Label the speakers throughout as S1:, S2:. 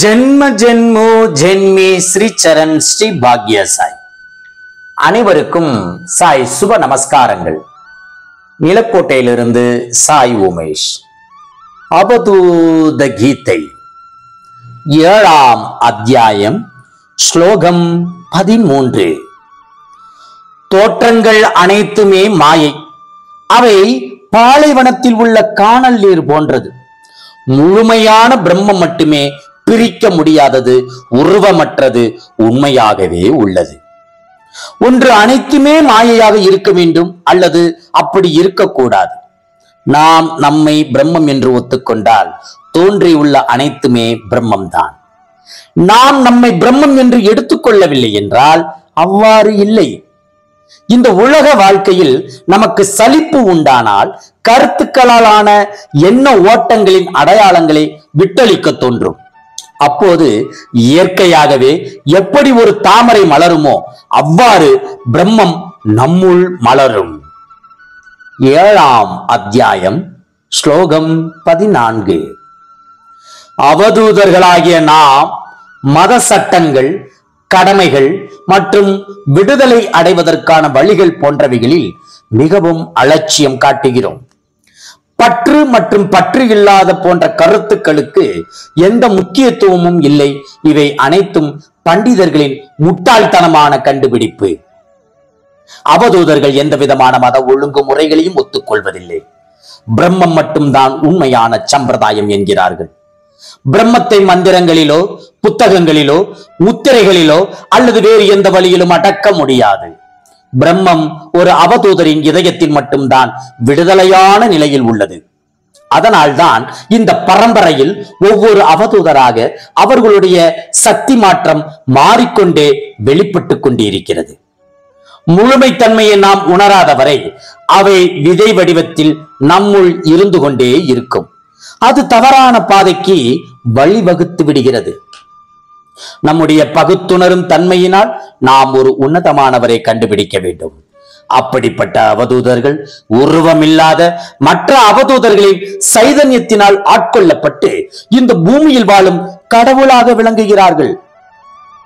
S1: ஜென்ம ஜென்மோ ஜென்மி ஸ்ரீ சரண் ஸ்ரீ பாக்ய சாய். அனைவருக்கும் சாய் சுப நமஸ்காரங்கள். நிலக்கோட்டையிலிருந்து சாய் உமேஷ். அவதூத கீதை 7ஆம் அத்தியாயம் ஸ்லோகம் 13. தோற்றங்கள் அனைத்துமே மாயை. அவை பாலைவனத்தில் உள்ள காணல் நீர் போன்றது. முழுமையான பிரம்மம் மட்டுமே பிரிக்க முடியாதது, உருவமற்றது, உண்மையாகவே உள்ளது. ஒன்று அனைத்துமே மாயையாக இருக்க வேண்டும், அல்லது அப்படி இருக்கக்கூடாது. நாம் நம்மை பிரம்மம் என்று ஒத்துக்கொண்டால் தோன்றியுள்ள அனைத்துமே பிரம்மம்தான். நாம் நம்மை பிரம்மம் என்று எடுத்துக்கொள்ளவில்லை என்றால் அவ்வாறு இல்லை. இந்த உலக வாழ்க்கையில் நமக்கு சலிப்பு உண்டானால் கருத்துக்களாலான எண்ண ஓட்டங்களின் அடையாளங்களை விட்டளிக்க தோன்றும். அப்போது இயற்கையாகவே எப்படி ஒரு தாமரை மலருமோ அவ்வாறு பிரம்மம் நம்முள் மலரும். 7ஆம் அத்தியாயம் ஸ்லோகம் 14. அவதூதர்களாகிய நாம் மத சட்டங்கள், கடமைகள் மற்றும் விடுதலை அடைவதற்கான வழிகள் போன்றவைகளில் மிகவும் அலட்சியம் காட்டுகிறோம். பற்று மற்றும் பற்று இல்லாத போன்ற கருத்துக்களுக்கு எந்த முக்கியத்துவமும் இல்லை. இவை அனைத்தும் பண்டிதர்களின் முட்டாள்தனமான கண்டுபிடிப்பு. அவதூதர்கள் எந்த விதமான மத ஒழுங்குமுறைகளையும் ஒத்துக்கொள்வதில்லை. பிரம்மம் மட்டும்தான் உண்மையான சம்பிரதாயம் என்கிறார்கள். பிரம்மத்தை மந்திரங்களிலோ, புத்தகங்களிலோ, முத்திரைகளிலோ அல்லது வேறு எந்த வழியிலும் அடக்க முடியாது. பிரம்மம் ஒரு அவதூதரின் இதயத்தில் மட்டும்தான் விடுதலையான நிலையில் உள்ளது. அதனால்தான் இந்த பரம்பரையில் ஒவ்வொரு அவதூதராக அவர்களுடைய சக்தி மாற்றம் மாறிக்கொண்டே வெளிப்பட்டு கொண்டிருக்கிறது. முழுமைத்தன்மையை நாம் உணராதவரை அவை விதை வடிவத்தில் நம்முள் இருந்து கொண்டே இருக்கும். அது தவறான பாதைக்கு வழிவகுத்து விடுகிறது. நம்முடைய பகுத்துணரும் தன்மையினால் நாம் ஒரு உன்னதமானவரை கண்டுபிடிக்க வேண்டும். அப்படிப்பட்ட அவதூதர்கள் உருவமில்லாத மற்ற அவதூதர்களின் சைதன்யத்தினால் ஆட்கொள்ளப்பட்டு இந்த பூமியில் வாழும் கடவுளாக விளங்குகிறார்கள்.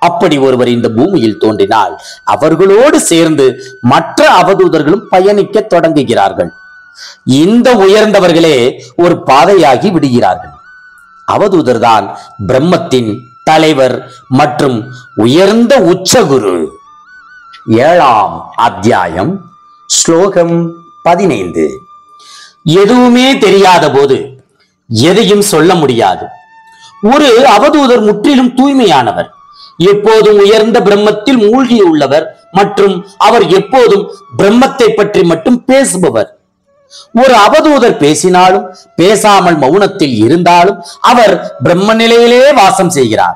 S1: அப்படி ஒருவர் இந்த பூமியில் தோன்றினால் அவர்களோடு சேர்ந்து மற்ற அவதூதர்களும் பயணிக்க தொடங்குகிறார்கள். இந்த உயர்ந்தவர்களே ஒரு பாதையாகி விடுகிறார்கள். அவதூதர் தான் பிரம்மத்தின் தலைவர் மற்றும் உயர்ந்த உச்சகுரு. 7ஆம் அத்தியாயம் ஸ்லோகம் 15. எதுவுமே தெரியாத போது எதையும் சொல்ல முடியாது. ஒரு அவதூதர் முற்றிலும் தூய்மையானவர், எப்போதும் உயர்ந்த பிரம்மத்தில் மூழ்கியுள்ளவர் மற்றும் அவர் எப்போதும் பிரம்மத்தை பற்றி மட்டும் பேசுபவர். ஒரு அவதூதர் பேசினாலும் பேசாமல் மௌனத்தில் இருந்தாலும் அவர் பிரம்ம நிலையிலே வாசம் செய்கிறார்.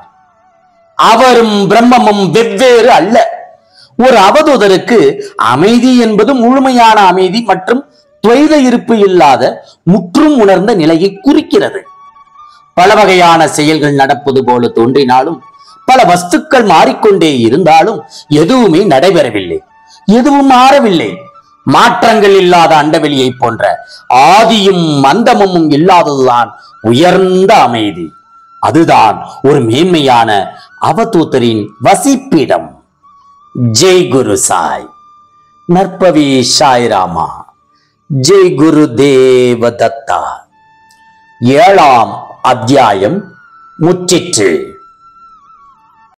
S1: அவரும் பிரம்மமும் வெவ்வேறு அல்ல. ஒரு அவதூதருக்கு அமைதி என்பது முழுமையான அமைதி மற்றும் துவைத இருப்பு இல்லாத முற்றும் உணர்ந்த நிலையை குறிக்கிறது. பல வகையான செயல்கள் நடப்பது போல தோன்றினாலும், பல வஸ்துக்கள் மாறிக்கொண்டே இருந்தாலும் எதுவுமே நடைபெறவில்லை, எதுவும் மாறவில்லை. மாற்றங்கள் இல்லாத அண்டவெளியை போன்ற ஆதியும் அந்தமும் இல்லாததுதான் உயர்ந்த அமைதி. அதுதான் ஒரு மேன்மையான அவதூதரின் வசிப்பிடம். ஜெய் குரு சாய். நற்பவி சாய் ராமா. ஜெய் குரு தேவ தத்தா. 7ஆம் அத்தியாயம் முற்றிற்று.